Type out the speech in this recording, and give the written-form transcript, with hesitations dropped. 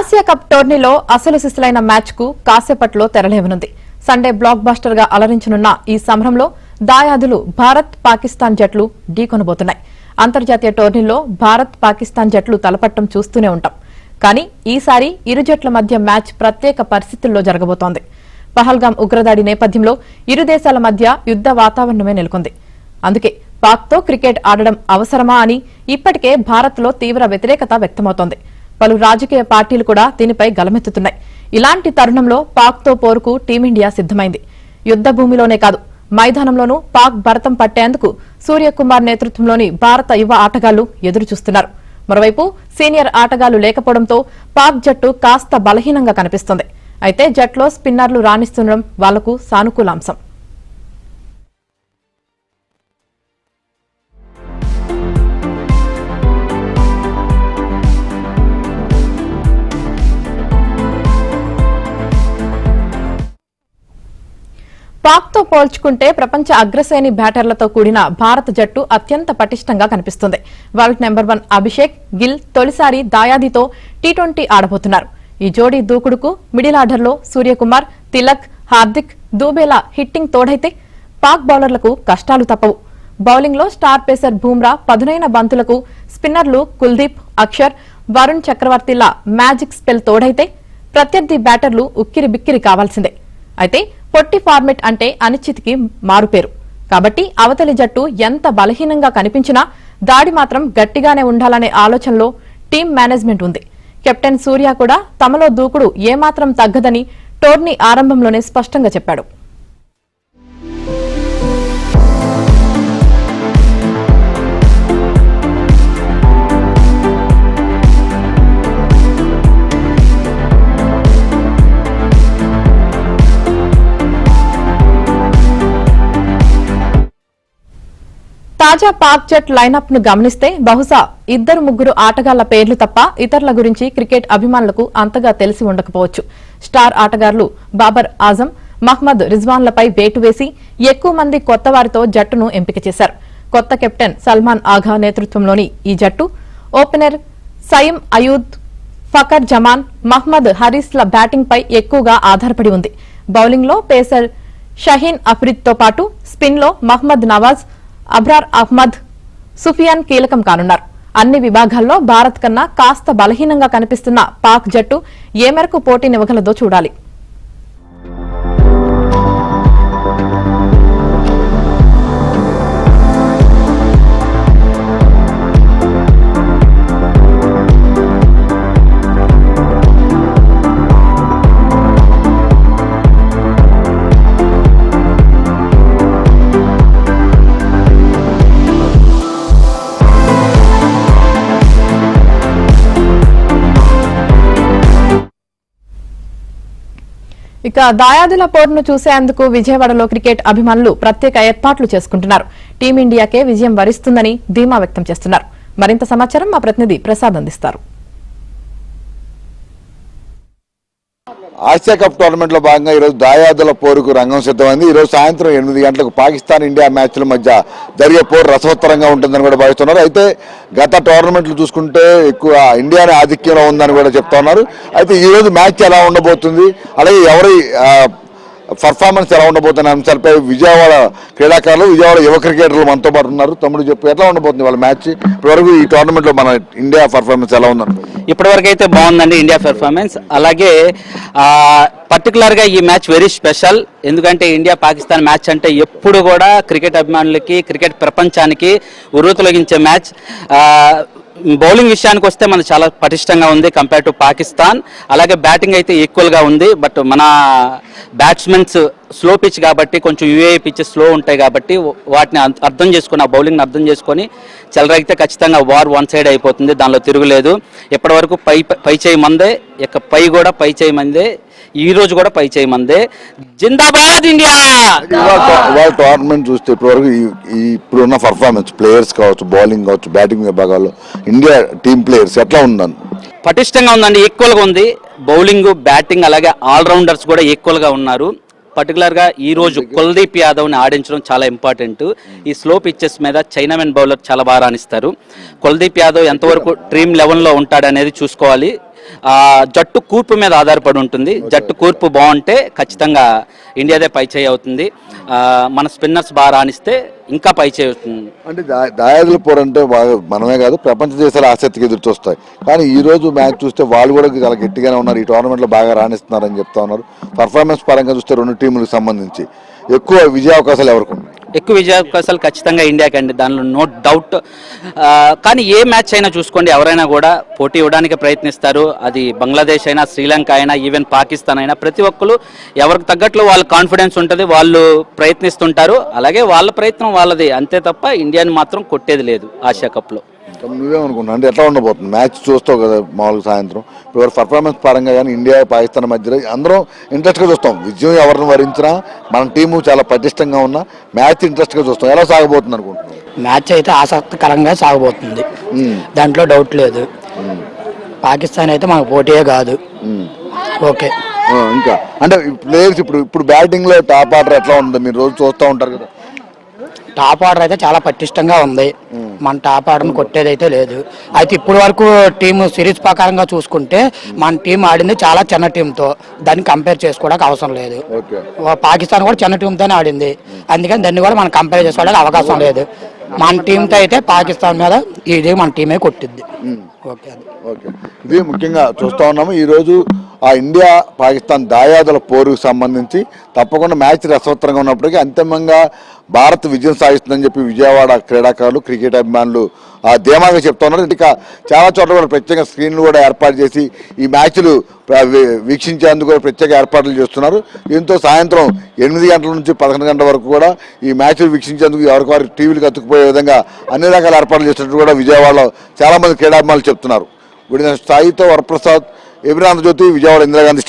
Asia cup టోర్నీలో అసలు సిసలైన మ్యాచ్ కు కాసేపట్లో తెరలేవనుంది. సండే బ్లాక్ బస్టర్ గా అలరించనున్న ఈ సమరంలో దాయాదులు భారత్ పాకిస్తాన్ జట్లు ఢీకొనబోతున్నాయి. అంతర్జాతీయ టోర్నీలో భారత్ పాకిస్తాన్ జట్లు తలపట్టం చూస్తూనే ఉంటాం. కానీ ఈసారి ఇరు జట్ల మధ్య మ్యాచ్ ప్రత్యేక పరిస్థితుల్లో జరగబోతోంది. పహల్గాం ఉగ్రదాడి నేపథ్యంలో ఇరు దేశాల మధ్య యుద్ద వాతావరణమే నెలకొంది. అందుకే పాక్తో క్రికెట్ ఆడడం అవసరమా అని ఇప్పటికే భారత్లో తీవ్ర వ్యతిరేకత వ్యక్తమవుతోంది. పలు రాజకీయ పార్టీలు కూడా దీనిపై గలమెత్తుతున్నాయి. ఇలాంటి తరుణంలో పాక్తో పోరుకు టీమిండియా సిద్దమైంది. యుద్ద భూమిలోనే కాదు, మైదానంలోనూ పాక్ భరతం పట్టేందుకు సూర్యకుమార్ నేతృత్వంలోని భారత యువ ఆటగాళ్లు ఎదురుచూస్తున్నారు. మరోవైపు సీనియర్ ఆటగాళ్లు లేకపోవడంతో పాక్ జట్టు కాస్త బలహీనంగా కనిపిస్తోంది. అయితే జట్లో స్పిన్నర్లు రాణిస్తుండడం వాళ్లకు సానుకూల అంశం. పాక్తో పోల్చుకుంటే ప్రపంచ అగ్రశ్రేణి బ్యాటర్లతో కూడిన భారత జట్టు అత్యంత పటిష్టంగా కనిపిస్తుంది. వరల్డ్ నెంబర్ 1 అభిషేక్, గిల్ తొలిసారి దాయాదితో టీ20 ఆడబోతున్నారు. ఈ జోడీ దూకుడుకు మిడిల్ ఆర్డర్లో సూర్యకుమార్, తిలక్, హార్దిక్, దూబేల హిట్టింగ్ తోడైతే పాక్ బౌలర్లకు కష్టాలు తప్పవు. బౌలింగ్లో స్టార్ పేసర్ బూమ్రా పదునైన బంతులకు స్పిన్నర్లు కుల్దీప్, అక్షర్, వరుణ్ చక్రవర్తిల మ్యాజిక్ స్పెల్ తోడైతే ప్రత్యర్థి బ్యాటర్లు ఉక్కిరి బిక్కిరి కావాల్సిందే. అయితే పొట్టి ఫార్మెట్ అంటే అనిశ్చితికి మారుపేరు. కాబట్టి అవతలి జట్టు ఎంత బలహీనంగా కనిపించినా దాడి మాత్రం గట్టిగానే ఉండాలనే ఆలోచనలో టీం మేనేజ్మెంట్ ఉంది. కెప్టెన్ సూర్య కూడా తమలో దూకుడు ఏమాత్రం తగ్గదని టోర్నీ ఆరంభంలోనే స్పష్టంగా చెప్పాడు. తాజా పాక్ జట్ లైనప్ ను గమనిస్తే బహుశా 2-3 ఆటగాళ్ల పేర్లు తప్ప ఇతరుల గురించి క్రికెట్ అభిమానులకు అంతగా తెలిసి ఉండకపోవచ్చు. స్టార్ ఆటగాళ్లు బాబర్ ఆజం, మహ్మద్ రిజ్వాన్లపై వేటు వేసి ఎక్కువ మంది కొత్త వారితో జట్టును ఎంపిక చేశారు. కొత్త కెప్టెన్ సల్మాన్ ఆఘా నేతృత్వంలోని ఈ జట్టు ఓపెనర్ సయీం అయూద్, ఫకర్ జమాన్, మహ్మద్ హరీస్ల బ్యాటింగ్ పై ఎక్కువగా ఆధారపడి ఉంది. బౌలింగ్ లో పేసర్ షహీన్ అఫ్రిద్ తో పాటు స్పిన్ లో మహ్మద్ నవాజ్, అబ్రార్ అహ్మద్, సుఫియాన్ కీలకం కానున్నారు. అన్ని విభాగాల్లో భారత్ కన్నా కాస్త బలహీనంగా కనిపిస్తున్న పాక్ జట్టు ఏ మేరకు పోటీనివ్వగలదో చూడాలి. ఇక దాయాదుల పోరును చూసేందుకు విజయవాడలో క్రికెట్ అభిమానులు ప్రత్యేక ఏర్పాట్లు చేసుకుంటున్నారు. టీమిండియాకే విజయం వరిస్తుందని ధీమా వ్యక్తం చేస్తున్నారు. మరింత సమాచారం మా ప్రతినిధి ప్రసాద్ అందిస్తారు. ఆసియా కప్ టోర్నమెంట్ లో భాగంగా ఈరోజు దాయాదుల పోరుకు రంగం సిద్ధమైంది. ఈరోజు సాయంత్రం 8 గంటలకు పాకిస్తాన్ ఇండియా మ్యాచ్ల మధ్య జరిగే పోరు రసవత్తరంగా ఉంటుందని కూడా భావిస్తున్నారు. అయితే గత టోర్నమెంట్లు చూసుకుంటే ఎక్కువ ఇండియానే ఆధిక్యంలో ఉందని కూడా చెప్తా ఉన్నారు. అయితే ఈ రోజు మ్యాచ్ ఎలా ఉండబోతుంది, అలాగే ఎవరి పర్ఫార్మెన్స్ ఎలా ఉండబోతున్న అంశాలపై విజయవాడ క్రీడాకారులు, విజయవాడ యువ క్రికెటర్లు మనతో పాటు ఉన్నారు. తమ్ముడు చెప్పు, ఎట్లా ఉండబోతుంది వాళ్ళ మ్యాచ్? ఇప్పటివరకు ఈ టోర్నమెంట్ లో మన ఇండియా పర్ఫార్మెన్స్ ఎలా ఉందన్న? ఇప్పటివరకు అయితే బాగుందండి ఇండియా పెర్ఫార్మెన్స్. అలాగే పర్టికులర్ గా ఈ మ్యాచ్ వెరీ స్పెషల్. ఎందుకంటే ఇండియా పాకిస్తాన్ మ్యాచ్ అంటే ఎప్పుడు కూడా క్రికెట్ అభిమానులకి, క్రికెట్ ప్రపంచానికి ఉర్రూతొలగించే మ్యాచ్. బౌలింగ్ విషయానికి వస్తే మనది చాలా పటిష్టంగా ఉంది కంపేర్ టు పాకిస్తాన్. అలాగే బ్యాటింగ్ అయితే ఈక్వల్ గా ఉంది. బట్ మన బ్యాట్స్మెన్స్ స్లో పిచ్ కాబట్టి, కొంచెం యూఏ పిచ్చెస్ స్లో ఉంటాయి కాబట్టి వాటిని అర్థం చేసుకుని, ఆ బౌలింగ్ని అర్థం చేసుకొని చెలరైతే ఖచ్చితంగా వార్ వన్ సైడ్ అయిపోతుంది. దానిలో తిరుగులేదు. ఇప్పటివరకు పై చేయి మందే, ఇక పై కూడా పై చేయి మందే, ఈ రోజు కూడా పై చేయి మందే. జిందాబాద్ ఇండియా! ఇవాళ టోర్నమెంట్ చూస్తే ఇప్పటివరకు ఇప్పుడున్న పర్ఫార్మెన్స్, ప్లేయర్స్ కావచ్చు, బౌలింగ్ కావచ్చు, బ్యాటింగ్ విభాగాల్లో ఇండియా టీమ్ ప్లేయర్స్ ఎట్లా ఉందని? పటిష్టంగా ఉందండి, ఈక్వల్ గా ఉంది. బౌలింగ్, బ్యాటింగ్ అలాగే ఆల్రౌండర్స్ కూడా ఈక్వల్ గా ఉన్నారు. పర్టికులర్ గా ఈ రోజు కుల్దీప్ యాదవ్ ని ఆడించడం చాలా ఇంపార్టెంట్. ఈ స్లో పిచ్చెస్ మీద చైనామెన్ బౌలర్ చాలా బాగా రాణిస్తారు. కుల్దీప్ యాదవ్ ఎంతవరకు డ్రీమ్ 11 లో ఉంటాడనేది చూసుకోవాలి. జట్టు కూర్పు మీద ఆధారపడి ఉంటుంది. జట్టు కూర్పు బాగుంటే ఖచ్చితంగా ఇండియాదే పై చేయి అవుతుంది. మన స్పిన్నర్స్ బాగా రాణిస్తే ఇంకా పై చేయి అవుతుంది. అంటే దాయాదుల పోరు అంటే బాగా మనమే కాదు ప్రపంచ దేశాలు ఆసక్తికి ఎదురు చూస్తాయి. కానీ ఈ రోజు మ్యాచ్ చూస్తే వాళ్ళు కూడా చాలా గట్టిగానే ఉన్నారు. ఈ టోర్నమెంట్లో బాగా రాణిస్తున్నారని చెప్తా ఉన్నారు. పర్ఫార్మెన్స్ పరంగా చూస్తే రెండు టీములకు సంబంధించి ఎక్కువ విజయ అవకాశాలు ఎవరికి ఉన్నాయి? ఎక్కువ విజయావకాశాలు ఖచ్చితంగా ఇండియాకి అండి, దానిలో నో డౌట్. కానీ ఏ మ్యాచ్ అయినా చూసుకోండి, ఎవరైనా కూడా పోటీ ఇవ్వడానికి ప్రయత్నిస్తారు. అది బంగ్లాదేశ్ అయినా, శ్రీలంక అయినా, ఈవెన్ పాకిస్తాన్ అయినా, ప్రతి ఒక్కరు ఎవరికి తగ్గట్లు వాళ్ళ కాన్ఫిడెన్స్ ఉంటుంది, వాళ్ళు ప్రయత్నిస్తుంటారు. అలాగే వాళ్ళ ప్రయత్నం వాళ్ళది, అంతే తప్ప ఇండియాని మాత్రం కొట్టేది లేదు ఆసియా కప్లో. నువ్వేమనుకున్నా అంటే ఎట్లా ఉండబోతుంది మ్యాచ్ చూస్తావు కదా మామూలుగా సాయంత్రం? ఇప్పుడు పర్ఫార్మెన్స్ పరంగా కానీ ఇండియా పాకిస్తాన్ మధ్యలో అందరం ఇంట్రెస్ట్గా చూస్తాం. విజయం ఎవరిని వరించినా మన టీము చాలా పటిష్టంగా ఉన్నా మ్యాచ్ ఇంట్రెస్ట్గా చూస్తాం. ఎలా సాగబోతుంది అనుకుంటున్నాం? మ్యాచ్ అయితే ఆసక్తికరంగా సాగబోతుంది, దాంట్లో డౌట్ లేదు. పాకిస్తాన్ అయితే మనకు పోటీయే కాదు. ఓకే, ఇంకా అంటే ప్లేయర్స్ ఇప్పుడు బ్యాటింగ్ లో టాప్ ఆర్డర్ ఎట్లా ఉంది? మీరు రోజు చూస్తూ ఉంటారు కదా. టాప్ ఆర్డర్ అయితే చాలా పటిష్టంగా ఉంది. మన టాప్ ఆర్డర్ని కొట్టేది అయితే లేదు. అయితే ఇప్పటి వరకు టీము సిరీస్ ప్రకారంగా చూసుకుంటే మన టీం ఆడింది చాలా చిన్న టీంతో, దాన్ని కంపేర్ చేసుకోవడానికి అవసరం లేదు. పాకిస్తాన్ కూడా చిన్న టీంతోనే ఆడింది, అందుకని దాన్ని కూడా మనం కంపేర్ చేసుకోవడానికి అవకాశం లేదు. మన టీంతో అయితే పాకిస్తాన్ మీద ఇది మన టీమే కొట్టింది. ఓకే, ఇది ముఖ్యంగా చూస్తూ ఉన్నాము. ఈరోజు ఆ ఇండియా పాకిస్తాన్ దాయాదుల పోరుకు సంబంధించి తప్పకుండా మ్యాచ్ రసవత్తరంగా ఉన్నప్పటికీ అంతిమంగా భారత్ విజయం సాధిస్తుందని చెప్పి విజయవాడ క్రీడాకారులు, క్రికెట్ అభిమానులు ధీమాగా చెప్తా ఉన్నారు. ఇంకా చాలా చోట్ల కూడా ప్రత్యేక స్క్రీన్లు కూడా ఏర్పాటు చేసి ఈ మ్యాచ్లు వీక్షించేందుకు కూడా ప్రత్యేక ఏర్పాట్లు చేస్తున్నారు. దీంతో సాయంత్రం 8 గంటల నుంచి 11 గంటల వరకు కూడా ఈ మ్యాచ్లు వీక్షించేందుకు ఎవరికి వారి టీవీలకు అతుక్కుపోయే విధంగా అన్ని రకాల ఏర్పాట్లు చేసినట్టు కూడా విజయవాడలో చాలా మంది క్రీడాభిమానులు చెప్తున్నారు. గుడిన స్థాయితో వరప్రసాద్, ఎబిరాంధ్రజ్యోతి, విజయవాడ ఇందిరాగాంధీ